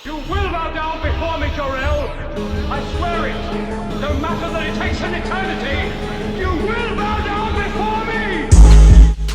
You will bow down before me, Jor-El. I swear it. No matter that it takes an eternity, you will bow down before me.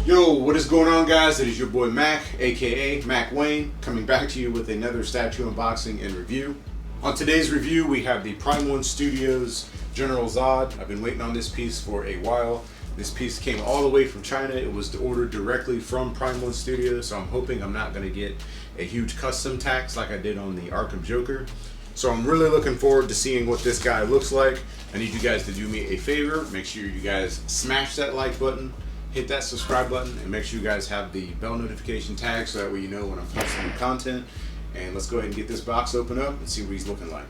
Yo, what is going on, guys? It is your boy Mac, aka Mac Wayne, coming back to you with another statue unboxing and review. On today's review, we have the Prime 1 Studios General Zod. I've been waiting on this piece for a while. This piece came all the way from China. It was ordered directly from Prime 1 Studios, so I'm hoping I'm not going to get a huge custom tax like I did on the Arkham Joker. So I'm really looking forward to seeing what this guy looks like. I need you guys to do me a favor. Make sure you guys smash that like button, hit that subscribe button, and make sure you guys have the bell notification tag so that way you know when I'm posting content. And let's go ahead and get this box open up and see what he's looking like.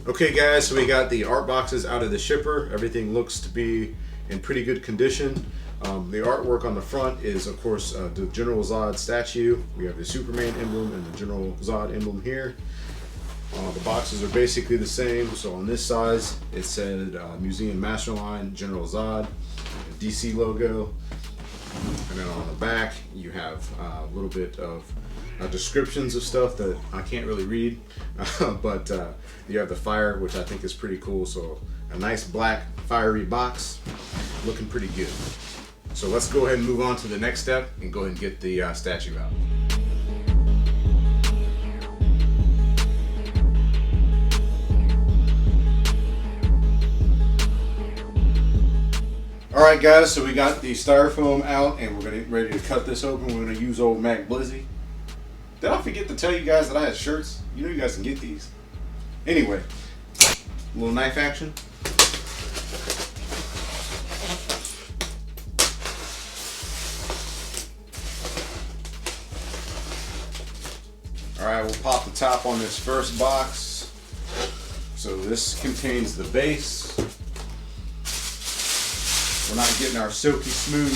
Okay guys, so we got the art boxes out of the shipper. Everything looks to be in pretty good condition. The artwork on the front is, of course, the General Zod statue. We have the Superman emblem and the General Zod emblem here. The boxes are basically the same. So on this size, it said Museum Masterline, General Zod, DC logo. And then on the back, you have a little bit of descriptions of stuff that I can't really read, but you have the fire, which I think is pretty cool. So a nice black fiery box, looking pretty good. So let's go ahead and move on to the next step and go ahead and get the statue out. Alright guys, so we got the styrofoam out and we're gonna get ready to cut this open. We're gonna use old Mac Blizzy. Did I forget to tell you guys that I had shirts? You know you guys can get these. Anyway, a little knife action. Alright, we'll pop the top on this first box. So this contains the base. We're not getting our silky smooth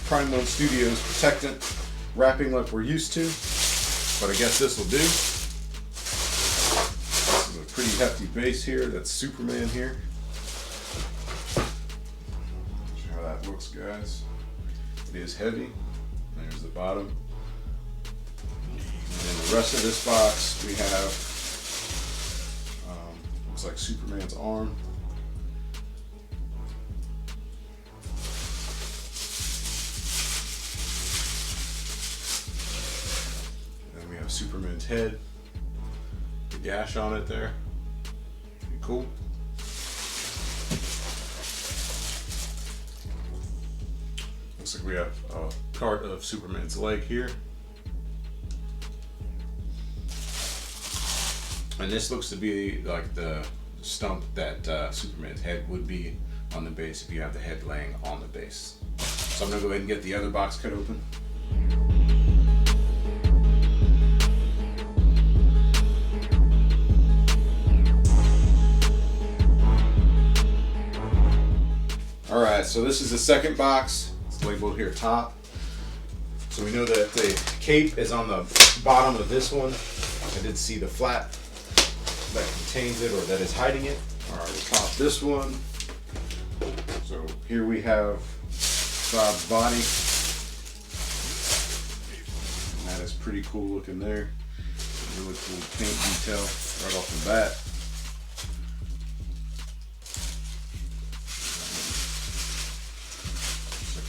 Prime 1 Studios protectant wrapping like we're used to, but I guess this will do. This is a pretty hefty base here. That's Superman here. See how that looks, guys. It is heavy. There's the bottom. And then the rest of this box we have looks like Superman's arm. Superman's head, the gash on it there, pretty cool. Looks like we have a part of Superman's leg here, and this looks to be like the stump that Superman's head would be on the base if you have the head laying on the base. So I'm gonna go ahead and get the other box cut open. Alright, so this is the second box. It's labeled here top. So we know that the cape is on the bottom of this one. I did see the flap that contains it or that is hiding it. Alright, we'll pop this one. So here we have Zod's body. And that is pretty cool looking there. Really cool paint detail right off the bat.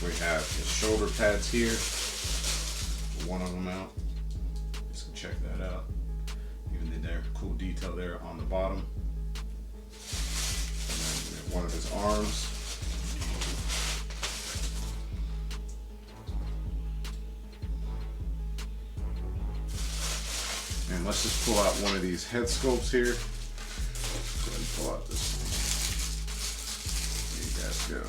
We have his shoulder pads here. One of them out. Just can check that out. Even in there, cool detail there on the bottom. And then one of his arms. And let's just pull out one of these head sculpts here. Go ahead and pull out this one. There you guys go.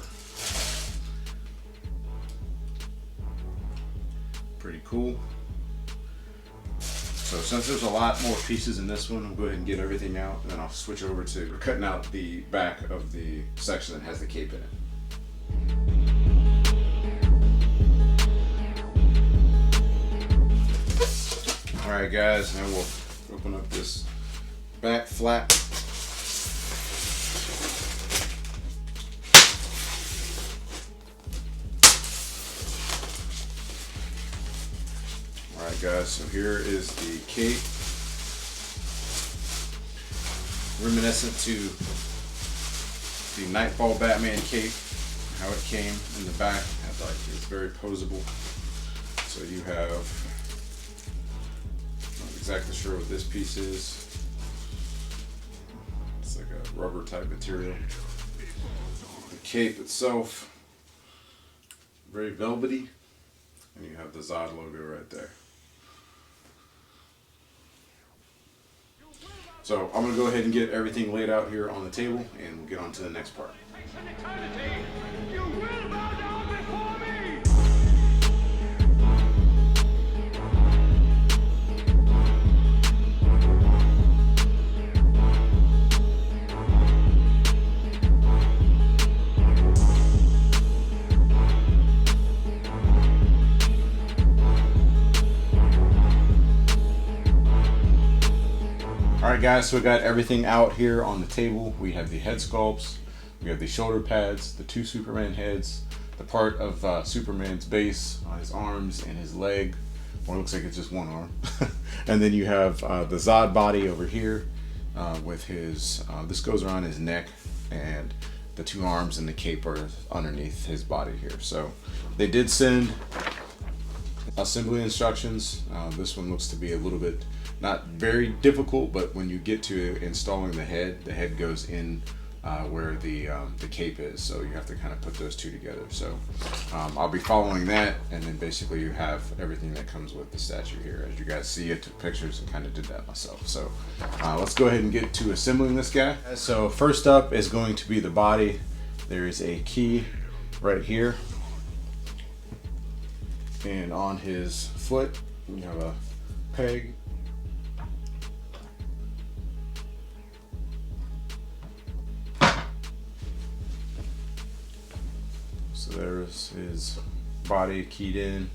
Pretty cool. So since there's a lot more pieces in this one, I'll go ahead and get everything out, and then I'll switch over to cutting out the back of the section that has the cape in it. Alright guys, now we'll open up this back flap. guys, so here is the cape. Reminiscent to the Nightfall Batman cape, how it came in the back. It's very posable. So you have, not exactly sure what this piece is. It's like a rubber type material. The cape itself, very velvety, and you have the Zod logo right there. So I'm gonna go ahead and get everything laid out here on the table, and we'll get on to the next part. You will bow down before me! Alright guys, so we got everything out here on the table. We have the head sculpts, we have the shoulder pads, the two Superman heads, the part of Superman's base on his arms and his leg, or it looks like it's just one arm. And then you have the Zod body over here with his, this goes around his neck, and the two arms and the cape are underneath his body here. So they did send assembly instructions. This one looks to be a little bit, not very difficult, but when you get to installing the head goes in where the cape is, so you have to kind of put those two together. So I'll be following that, and then basically you have everything that comes with the statue here. As you guys see, I took pictures and kind of did that myself. So let's go ahead and get to assembling this guy. So first up is going to be the body. There is a key right here, and on his foot we have a peg. So there's his body keyed in.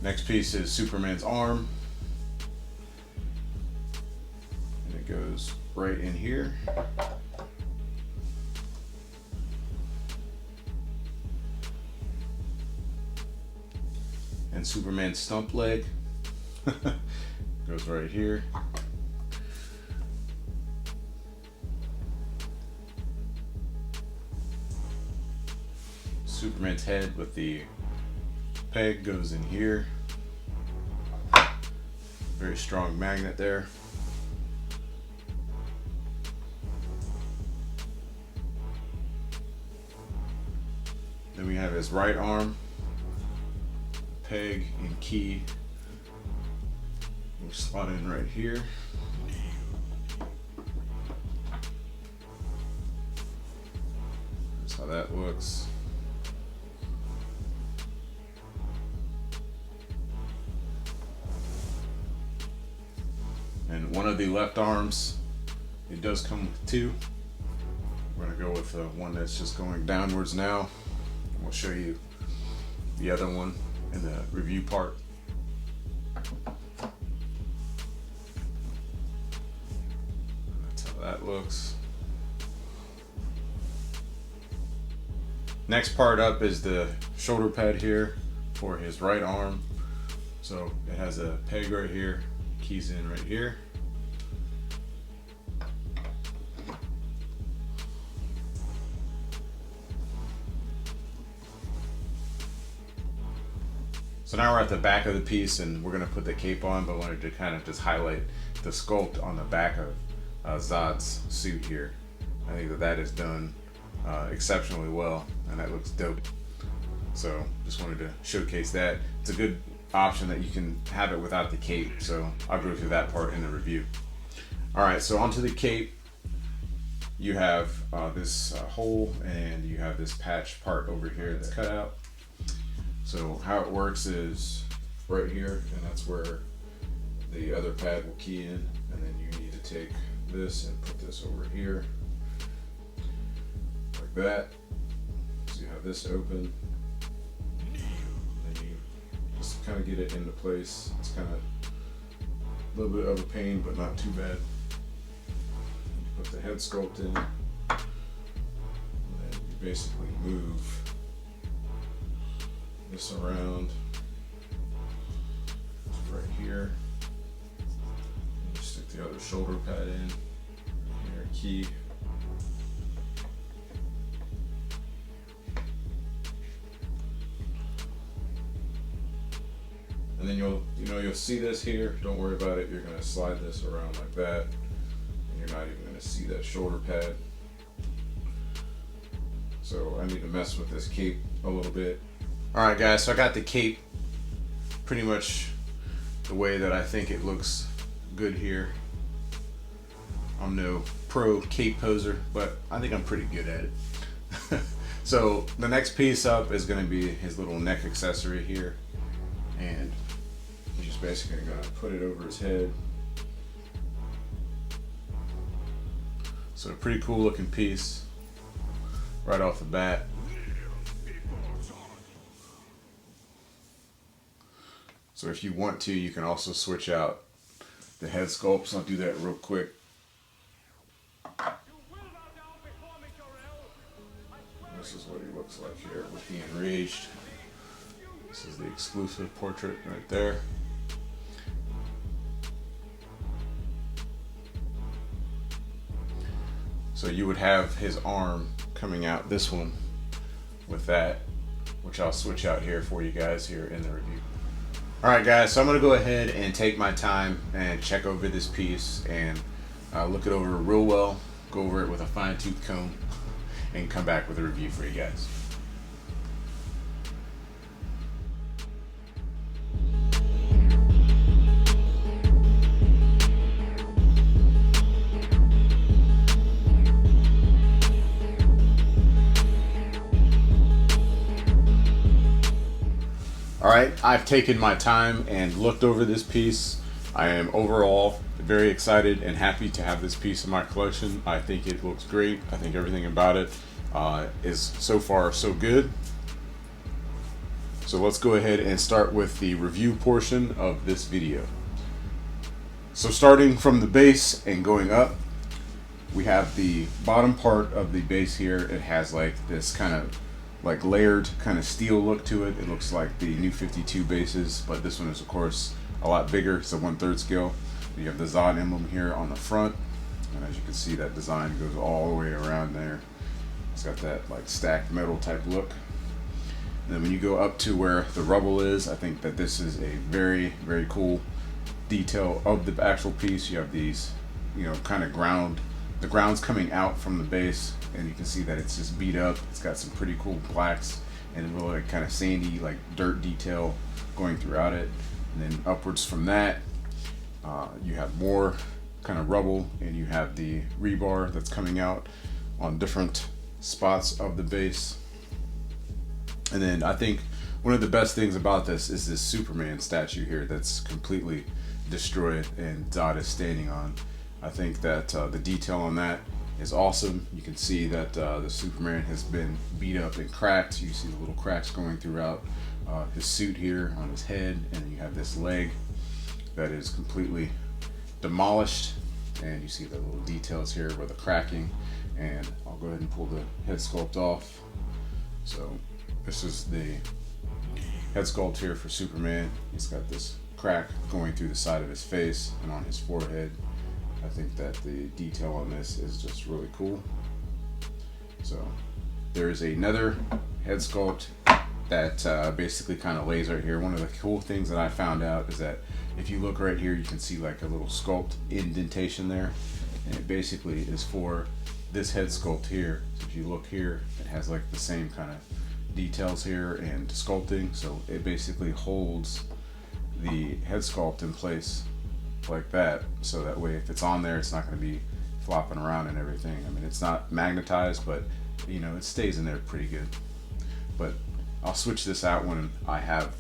Next piece is Superman's arm. And it goes right in here. And Superman's stump leg goes right here. Superman's head with the peg goes in here. Very strong magnet there. Then we have his right arm, peg and key. We'll slot in right here. That's how that looks. And one of the left arms, it does come with two. We're gonna go with the one that's just going downwards now. We'll show you the other one in the review part. That's how that looks. Next part up is the shoulder pad here for his right arm. So it has a peg right here, keys in right here. So now we're at the back of the piece, and we're gonna put the cape on, but I wanted to kind of just highlight the sculpt on the back of Zod's suit here. I think that is done exceptionally well, and that looks dope. So just wanted to showcase that. It's a good option that you can have it without the cape, so I'll go through that part in the review. All right, so onto the cape. You have this hole, and you have this patch part over here that's cut out. So how it works is right here, and that's where the other pad will key in, and then you need to take this and put this over here like that. So you have this open, and you just kind of get it into place. It's kind of a little bit of a pain, but not too bad. Put the head sculpt in, and then you basically move this around right here. You stick the other shoulder pad in. Here, key. And then you'll see this here. Don't worry about it. You're going to slide this around like that, and you're not even going to see that shoulder pad. So I need to mess with this cape a little bit. All right, guys. So I got the cape pretty much the way that I think it looks good here. I'm no pro cape poser, but I think I'm pretty good at it. So the next piece up is going to be his little neck accessory here, and I'm just basically going to put it over his head. So a pretty cool looking piece right off the bat. So if you want to, you can also switch out the head sculpts. I'll do that real quick. This is what he looks like here with the enraged. This is the exclusive portrait right there. So you would have his arm coming out, this one, with that, which I'll switch out here for you guys here in the review. Alright guys, so I'm going to go ahead and take my time and check over this piece and look it over real well, go over it with a fine-tooth comb, and come back with a review for you guys. Alright, I've taken my time and looked over this piece. I am overall very excited and happy to have this piece in my collection. I think it looks great. I think everything about it is so far so good. So let's go ahead and start with the review portion of this video. So starting from the base and going up, we have the bottom part of the base here. It has like this kind of like layered kind of steel look to it. It looks like the new 52 bases, but this one is of course a lot bigger. It's a 1/3 scale. You have the Zod emblem here on the front, and as you can see, that design goes all the way around there. It's got that like stacked metal type look. And then when you go up to where the rubble is, I think that this is a very, very cool detail of the actual piece. You have these, you know, kind of the ground's coming out from the base, and you can see that it's just beat up. It's got some pretty cool blacks and really like kind of sandy like dirt detail going throughout it. And then upwards from that, you have more kind of rubble, and you have the rebar that's coming out on different spots of the base. And then I think one of the best things about this is this Superman statue here that's completely destroyed and Zod is standing on. I think that the detail on that is awesome. You can see that the Superman has been beat up and cracked. You see the little cracks going throughout his suit here on his head, and then you have this leg that is completely demolished, and you see the little details here with the cracking. And I'll go ahead and pull the head sculpt off. So this is the head sculpt here for Superman. He's got this crack going through the side of his face and on his forehead. I think that the detail on this is just really cool. So there is another head sculpt that basically kind of lays right here. One of the cool things that I found out is that if you look right here, you can see like a little sculpt indentation there, and it basically is for this head sculpt here. So if you look here, it has like the same kind of details here and sculpting, so it basically holds the head sculpt in place like that, so that way if it's on there, it's not going to be flopping around and everything. I mean, it's not magnetized, but you know, it stays in there pretty good. But I'll switch this out when I have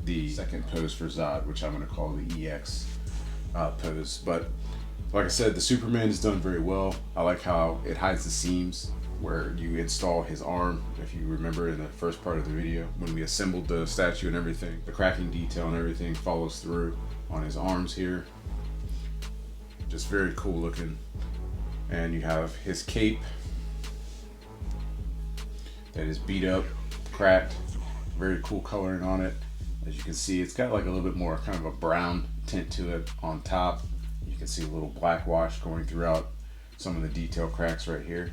the second pose for Zod, which I'm going to call the EX pose. But like I said, the Superman is done very well. I like how it hides the seams where you install his arm. If you remember in the first part of the video, when we assembled the statue and everything, the cracking detail and everything follows through on his arms here. Just very cool looking. And you have his cape. that is beat up, cracked. Very cool coloring on it. As you can see, it's got like a little bit more kind of a brown tint to it on top. You can see a little black wash going throughout some of the detail cracks right here.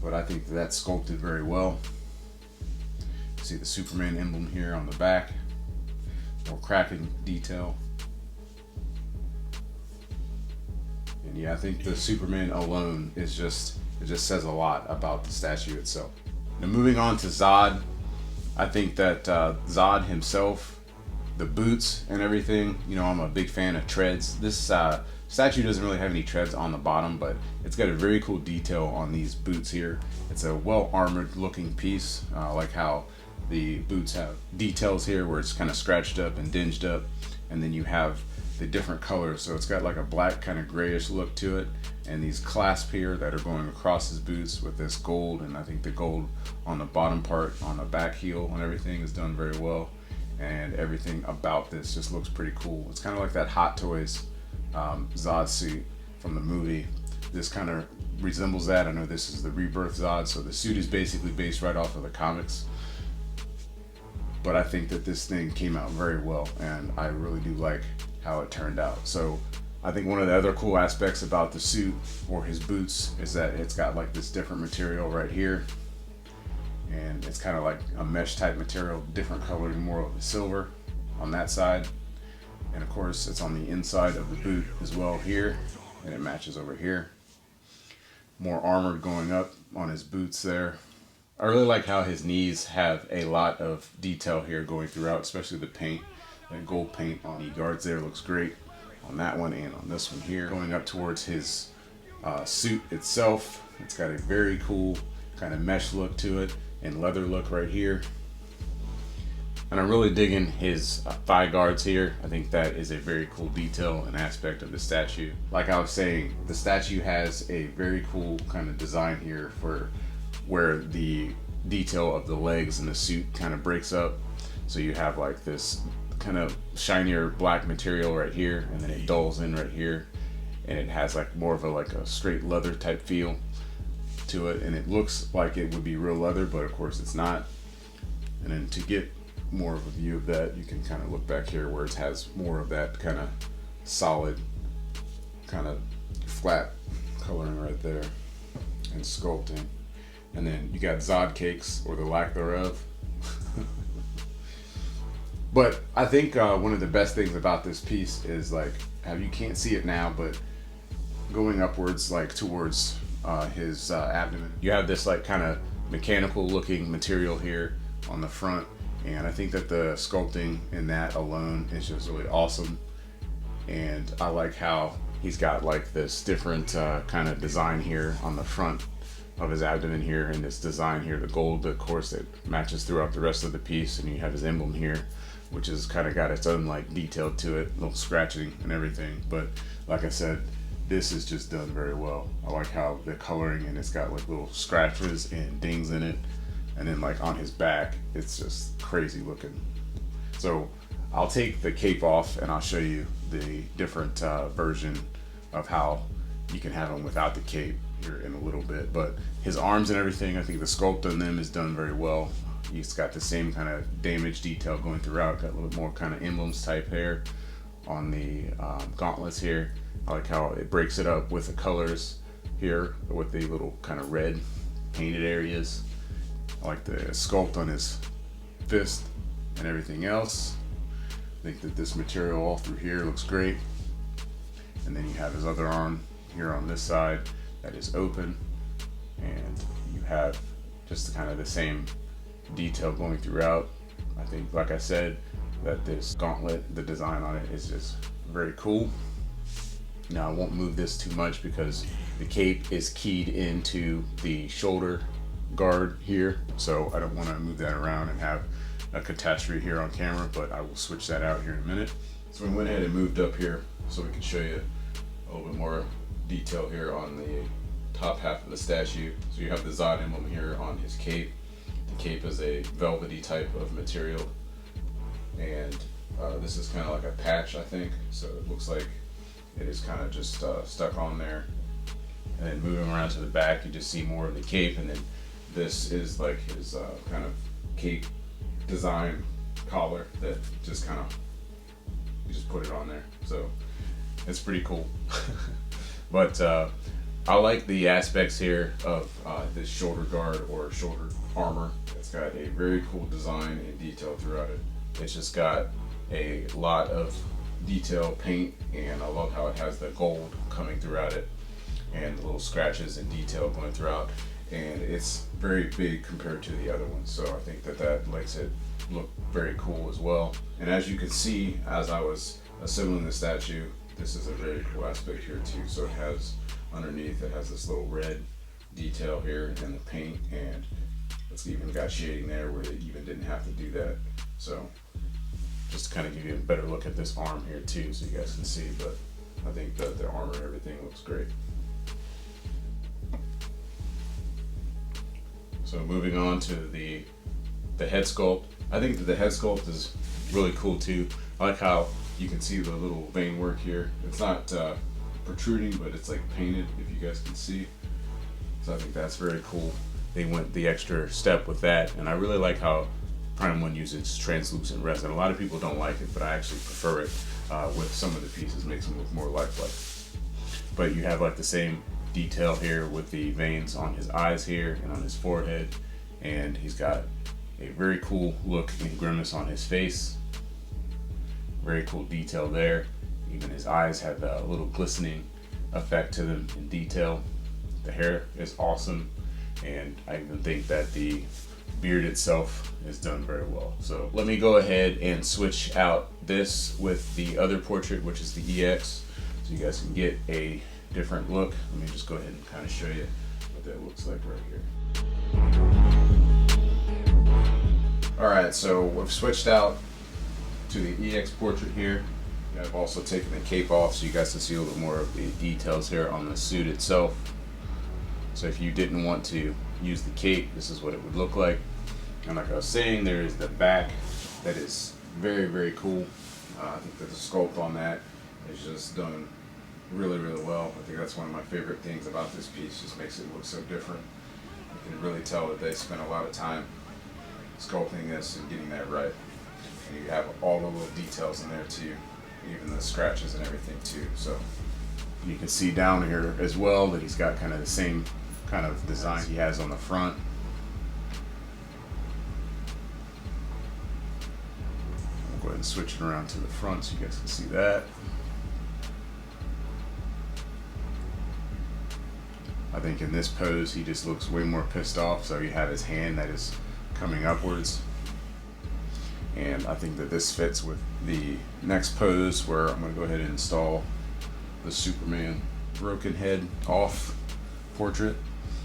But I think that's sculpted very well. You see the Superman emblem here on the back. More cracking detail. And yeah, I think the Superman alone is just, it just says a lot about the statue itself. Now moving on to Zod, I think that Zod himself, the boots and everything, you know, I'm a big fan of treads. This statue doesn't really have any treads on the bottom, but it's got a very cool detail on these boots here. It's a well armored looking piece, like how the boots have details here where it's kind of scratched up and dinged up, and then you have the different colors. So it's got like a black kind of grayish look to it, and these clasps here that are going across his boots with this gold, and I think the gold on the bottom part on the back heel and everything is done very well, and everything about this just looks pretty cool. It's kind of like that Hot Toys Zod suit from the movie. This kind of resembles that. I know this is the Rebirth Zod, so the suit is basically based right off of the comics, but I think that this thing came out very well, and I really do like how it turned out. So I think one of the other cool aspects about the suit or his boots is that it's got like this different material right here, and it's kind of like a mesh type material, different coloring, more of the silver on that side, and of course it's on the inside of the boot as well here, and it matches over here. More armored going up on his boots there. I really like how his knees have a lot of detail here going throughout, especially the paint. That gold paint on the guards there looks great on that one and on this one here. Going up towards his suit itself, it's got a very cool kind of mesh look to it and leather look right here. And I'm really digging his thigh guards here. I think that is a very cool detail and aspect of the statue. Like I was saying, the statue has a very cool kind of design here for where the detail of the legs and the suit kind of breaks up. So you have like this kind of shinier black material right here, and then it dulls in right here, and it has like more of a like a straight leather type feel to it, and it looks like it would be real leather, but of course it's not. And then to get more of a view of that, you can kind of look back here where it has more of that kind of solid, kind of flat coloring right there and sculpting. And then you got Zod cakes, or the lack thereof. But I think one of the best things about this piece is like how you can't see it now, but going upwards like towards his abdomen, you have this like kind of mechanical looking material here on the front, and I think that the sculpting in that alone is just really awesome. And I like how he's got like this different kind of design here on the front of his abdomen here, and this design here, the gold, of course, that matches throughout the rest of the piece, and you have his emblem here, which has kind of got its own like detail to it, a little scratching and everything. But like I said, this is just done very well. I like how the coloring, and it's got like little scratches and dings in it, and then like on his back, it's just crazy looking. So I'll take the cape off and I'll show you the different version of how you can have him without the cape here in a little bit. But his arms and everything, I think the sculpt on them is done very well. He's got the same kind of damage detail going throughout, got a little more kind of emblems type hair on the gauntlets here. I like how it breaks it up with the colors here with the little kind of red painted areas. I like the sculpt on his fist and everything else. I think that this material all through here looks great. And then you have his other arm here on this side that is open, and you have just kind of the same detail going throughout. I think, like I said, that this gauntlet, the design on it is just very cool. Now I won't move this too much because the cape is keyed into the shoulder guard here, so I don't want to move that around and have a catastrophe here on camera, but I will switch that out here in a minute. So we went ahead and moved up here so we can show you a little bit more detail here on the top half of the statue. So you have the Zod emblem here on his cape. The cape is a velvety type of material, and this is kind of like a patch, I think, so it looks like it is kind of just stuck on there. And then moving around to the back, you just see more of the cape, and then this is like his kind of cape design collar that just kind of, you just put it on there. So it's pretty cool. But I like the aspects here of this shoulder guard or shoulder armor. It's got a very cool design and detail throughout it. It's just got a lot of detail paint, and I love how it has the gold coming throughout it and the little scratches and detail going throughout, and it's very big compared to the other ones, so I think that makes it look very cool as well. And as you can see, as I was assembling the statue, this is a very cool aspect here too. So it has underneath, it has this little red detail here in the paint, and it's even got shading there where they even didn't have to do that. So just to kind of give you a better look at this arm here too, so you guys can see. But I think that the armor and everything looks great. So moving on to the head sculpt. I think that the head sculpt is really cool too. I like how you can see the little vein work here. It's not protruding, but it's like painted, if you guys can see. So I think that's very cool. They went the extra step with that, and I really like how Prime One uses translucent resin. A lot of people don't like it, but I actually prefer it with some of the pieces. Makes them look more lifelike. But you have like the same detail here with the veins on his eyes here and on his forehead, and he's got a very cool look and grimace on his face. Very cool detail there. Even his eyes have a little glistening effect to them in detail. The hair is awesome, and I even think that the beard itself is done very well. So let me go ahead and switch out this with the other portrait, which is the EX, so you guys can get a different look. Let me just go ahead and kind of show you what that looks like right here. Alright, so we've switched out to the EX portrait here. I've also taken the cape off so you guys can see a little more of the details here on the suit itself. So if you didn't want to use the cape, this is what it would look like. And like I was saying, there is the back that is very, very cool. I think that the sculpt on that is just done really, really well. I think that's one of my favorite things about this piece. Just makes it look so different. You can really tell that they spent a lot of time sculpting this and getting that right. And you have all the little details in there too, even the scratches and everything too. So you can see down here as well that he's got kind of the same kind of design he has on the front. I'll go ahead and switch it around to the front so you guys can see that. I think in this pose he just looks way more pissed off, so you have his hand that is coming upwards. And I think that this fits with the next pose, where I'm going to go ahead and install the Superman broken head off portrait.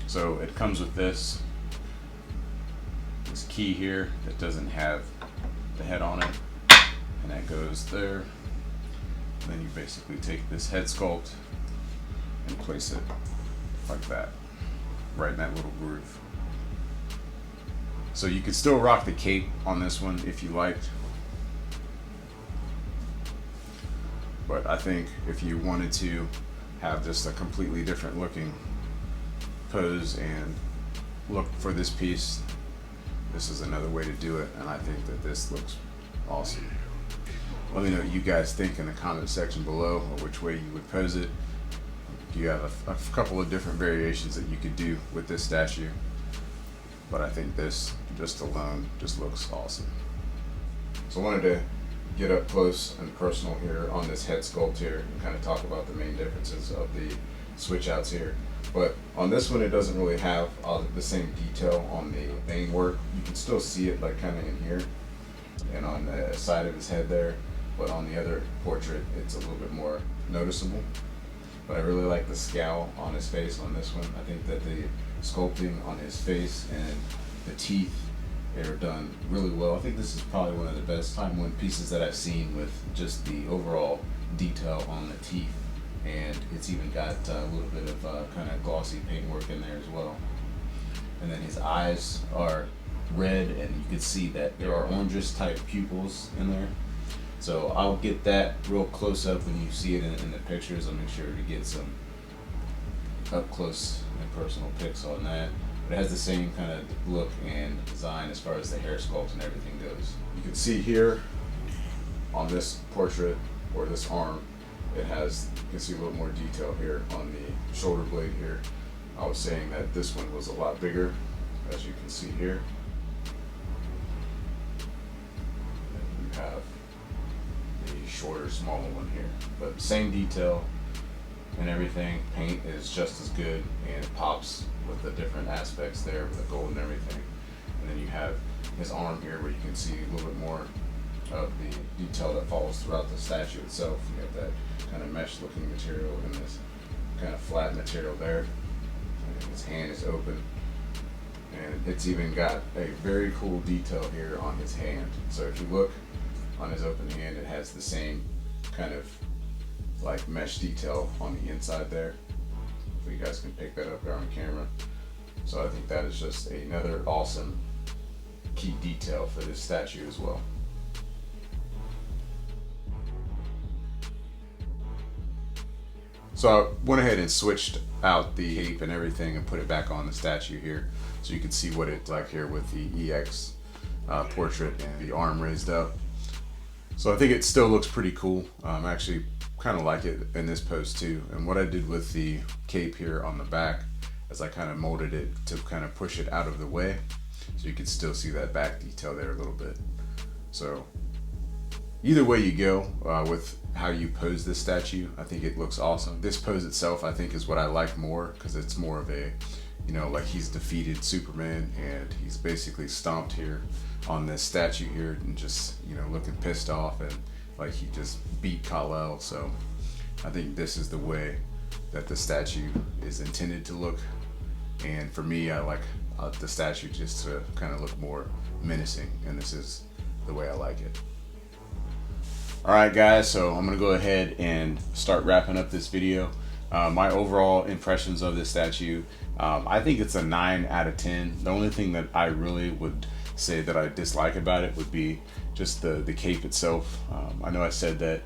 So it comes with this key here that doesn't have the head on it, and that goes there. And then you basically take this head sculpt and place it like that, right in that little groove. So you could still rock the cape on this one if you liked. But I think if you wanted to have just a completely different looking pose and look for this piece, this is another way to do it, and I think that this looks awesome. Let me know what you guys think in the comment section below, or which way you would pose it. You have a couple of different variations that you could do with this statue, but I think this just alone just looks awesome. So I wanted to get up close and personal here on this head sculpt here and kind of talk about the main differences of the switch outs here. But on this one, it doesn't really have the same detail on the vein work. You can still see it like kind of in here and on the side of his head there, but on the other portrait it's a little bit more noticeable. But I really like the scowl on his face on this one. I think that the sculpting on his face and the teeth are done really well. I think this is probably one of the best Time One pieces that I've seen with just the overall detail on the teeth. And it's even got a little bit of kind of glossy paintwork in there as well. And then his eyes are red, and you can see that there are orangish type pupils in there. So I'll get that real close up when you see it in the pictures. I'll make sure to get some up close and personal pics on that. It has the same kind of look and design as far as the hair sculpt and everything goes. You can see here on this portrait, or this arm, it has, you can see a little more detail here on the shoulder blade here. I was saying that this one was a lot bigger, as you can see here. And you have the shorter, smaller one here, but same detail and everything. Paint is just as good, and it pops with the different aspects there with the gold and everything. And then you have his arm here where you can see a little bit more of the detail that follows throughout the statue itself. You have that kind of mesh looking material and this kind of flat material there. And his hand is open, and it's even got a very cool detail here on his hand. So if you look on his open hand, it has the same kind of like mesh detail on the inside there. If you guys can pick that up there on camera. So I think that is just another awesome key detail for this statue as well. So I went ahead and switched out the cape and everything and put it back on the statue here, so you can see what it's like here with the EX portrait and the arm raised up. So I think it still looks pretty cool. I actually kind of like it in this pose too. And what I did with the cape here on the back is I kind of molded it to kind of push it out of the way, so you can still see that back detail there a little bit. So either way you go with how you pose this statue, I think it looks awesome. This pose itself, I think, is what I like more, because it's more of a, you know, like he's defeated Superman and he's basically stomped here on this statue here and just, you know, looking pissed off and like he just beat Kal-El. So I think this is the way that the statue is intended to look. And for me, I like the statue just to kind of look more menacing, and this is the way I like it. Alright guys, so I'm going to go ahead and start wrapping up this video. My overall impressions of this statue, I think it's a 9 out of 10. The only thing that I really would say that I dislike about it would be just the cape itself. I know I said that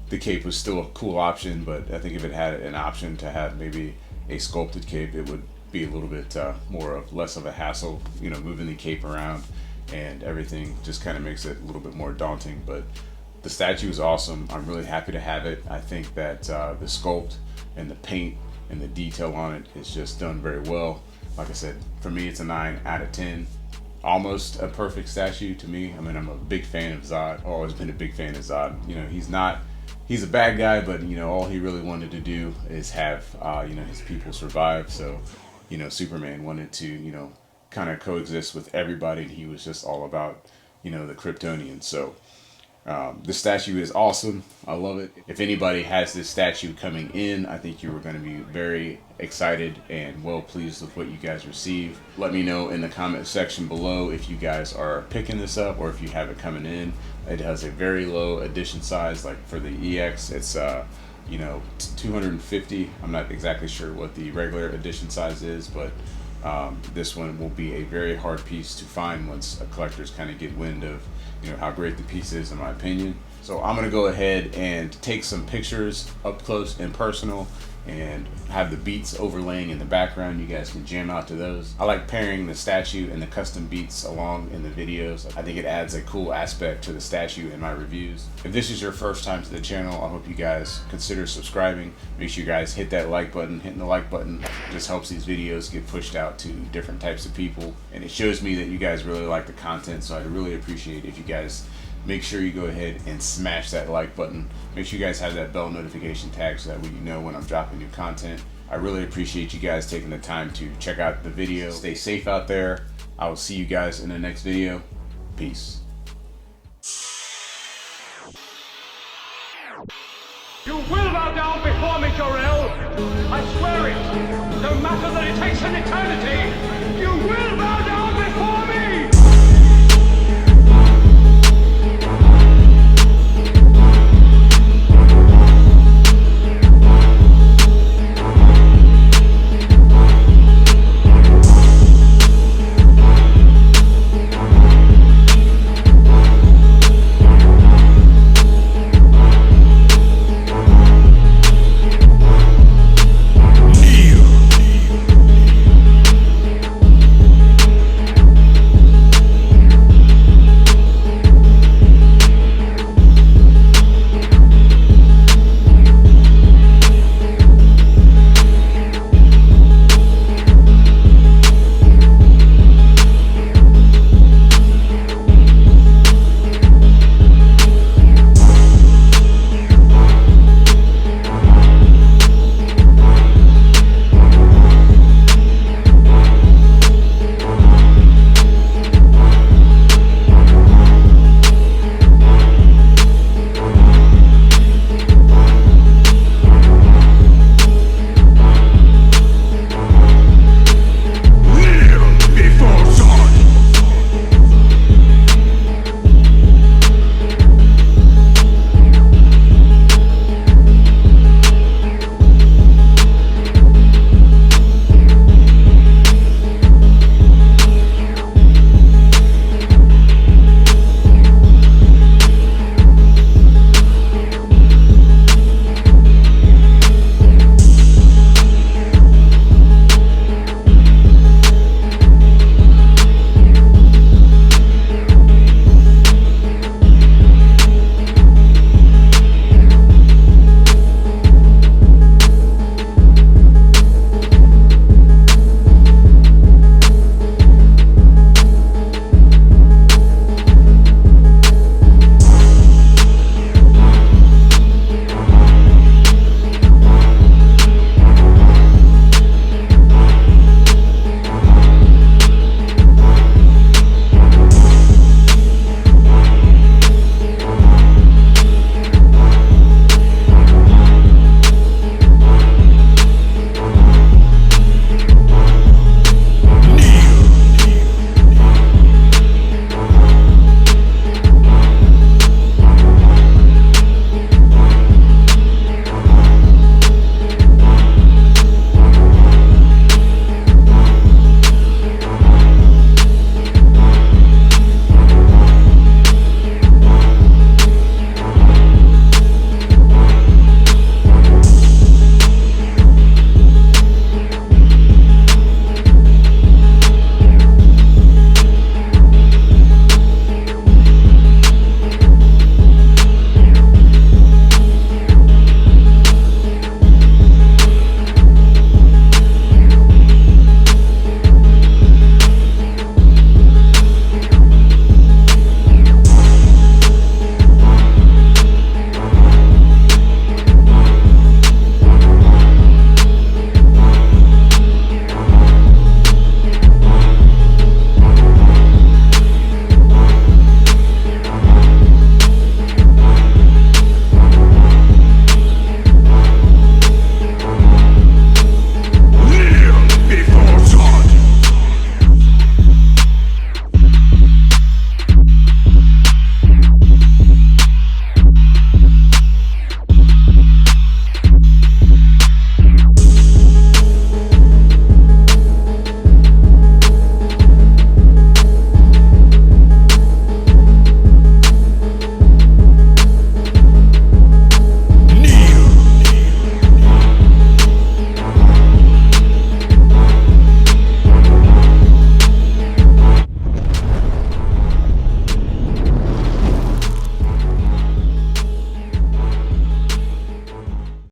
the cape was still a cool option, but I think if it had an option to have maybe a sculpted cape, it would be a little bit less of a hassle, you know, moving the cape around and everything just kind of makes it a little bit more daunting. But the statue is awesome. I'm really happy to have it. I think that the sculpt and the paint and the detail on it is just done very well. Like I said, for me it's a 9 out of 10. Almost a perfect statue to me. I mean, I'm a big fan of Zod. Always been a big fan of Zod. You know, he's a bad guy, but you know, all he really wanted to do is have you know, his people survive. So, you know, Superman wanted to, you know, kind of coexist with everybody, and he was just all about, you know, the Kryptonians. So this statue is awesome. I love it. If anybody has this statue coming in, I think you are going to be very excited and well pleased with what you guys receive. Let me know in the comment section below if you guys are picking this up or if you have it coming in. It has a very low edition size. Like for the EX, it's you know, 250. I'm not exactly sure what the regular edition size is, but this one will be a very hard piece to find once collectors kind of get wind of, you know, how great the piece is, in my opinion. So I'm gonna go ahead and take some pictures up close and personal and have the beats overlaying in the background. You guys can jam out to those. I like pairing the statue and the custom beats along in the videos. I think it adds a cool aspect to the statue in my reviews. If this is your first time to the channel, I hope you guys consider subscribing. Make sure you guys hit that like button. Hitting the like button just helps these videos get pushed out to different types of people, and it shows me that you guys really like the content. So I'd really appreciate if you guys make sure you go ahead and smash that like button. Make sure you guys have that bell notification tag so that way you know when I'm dropping new content. I really appreciate you guys taking the time to check out the video. Stay safe out there. I will see you guys in the next video. Peace. You will bow down before me, Jor-El. I swear it. No matter that it takes an eternity, you will bow down.